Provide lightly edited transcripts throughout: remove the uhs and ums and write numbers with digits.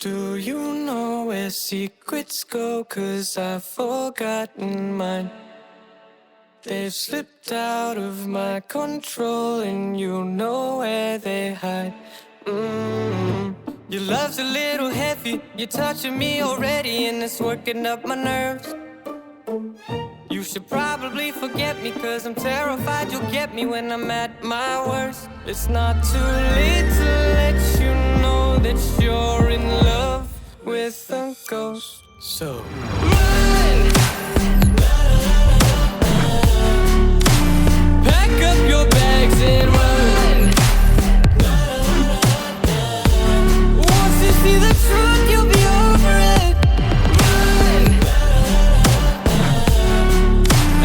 Do you know where secrets go? 'Cause I've forgotten mine. They've slipped out of my control, and you know where they hide. Your love's a little heavy, you're touching me already, and it's working up my nerves. You should probably forget me, 'cause I'm terrified you'll get me when I'm at my worst. It's not too late to let you know that you're in love with a ghost. So run! Pack up your bags and run. Once you see the truth, you'll be over it. Run!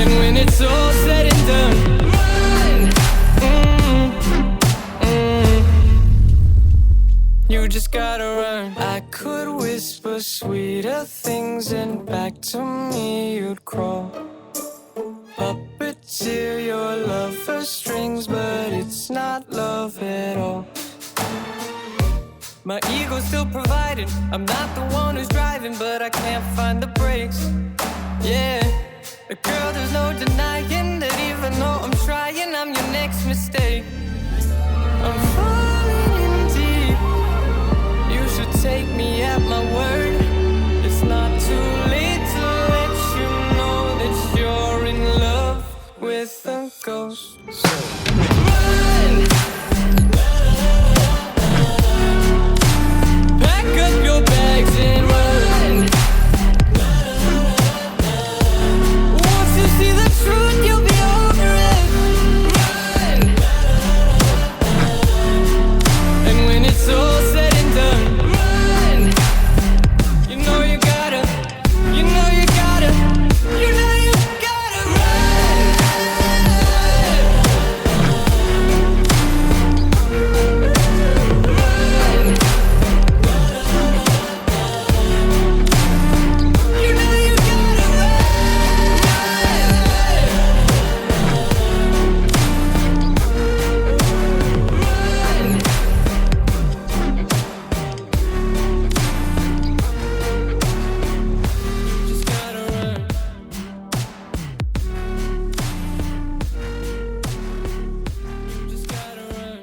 And when it's all said and done, run. You just gotta run. I could whisper sweeter things, and back to me you'd crawl. Puppeteer your love for strings, but it's not love at all. My ego's still providing, I'm not the one who's driving, but I can't find the brakes. Yeah, girl, there's no denying that even though I'm trying, I'm your next mistake. I'm falling in deep. You should take me at my word. It's not too late to let you know that you're in love with a ghost. So run! Pack up your bags and run. Once you see the truth, you'll be over it. Run! And when it's all said and done, run. You know you gotta, you know you gotta, you know you gotta run. Run. You know you gotta just gotta run. You just gotta run.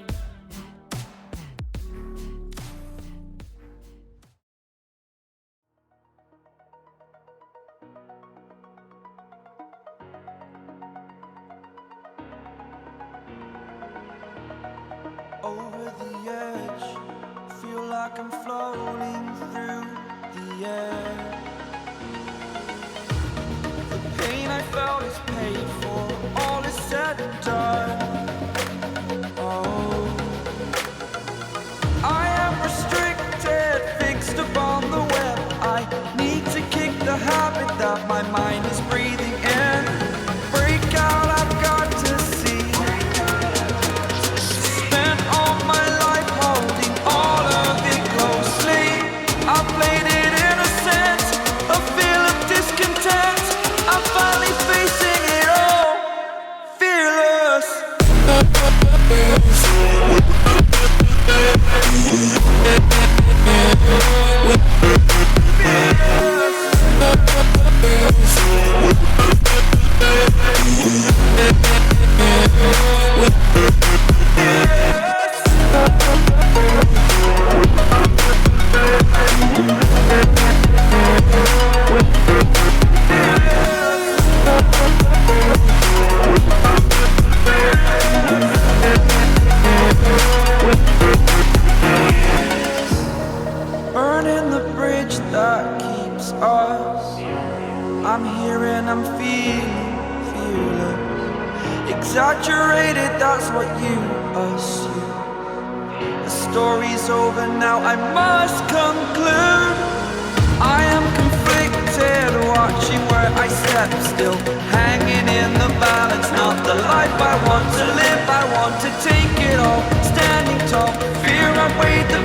Over the edge, feel like I'm floating through the air. The pain I felt is paid for, all is said and done. Oh, I am restricted, fixed upon the web. I need to kick the habit that my mind is breathing in. Break out, I've got to see. Spent all my life holding all of it closely. I played it innocent, a feel of discontent. I'm finally facing it all, fearless. Burning the bridge that keeps us. I'm here and I'm feeling fearless. Exaggerated, that's what you assume. The story's over now, I must conclude. I am conflicted, watching where I step still, hanging in the balance. Not the life I want to live, I want to take it all. Standing tall, fear I weighed the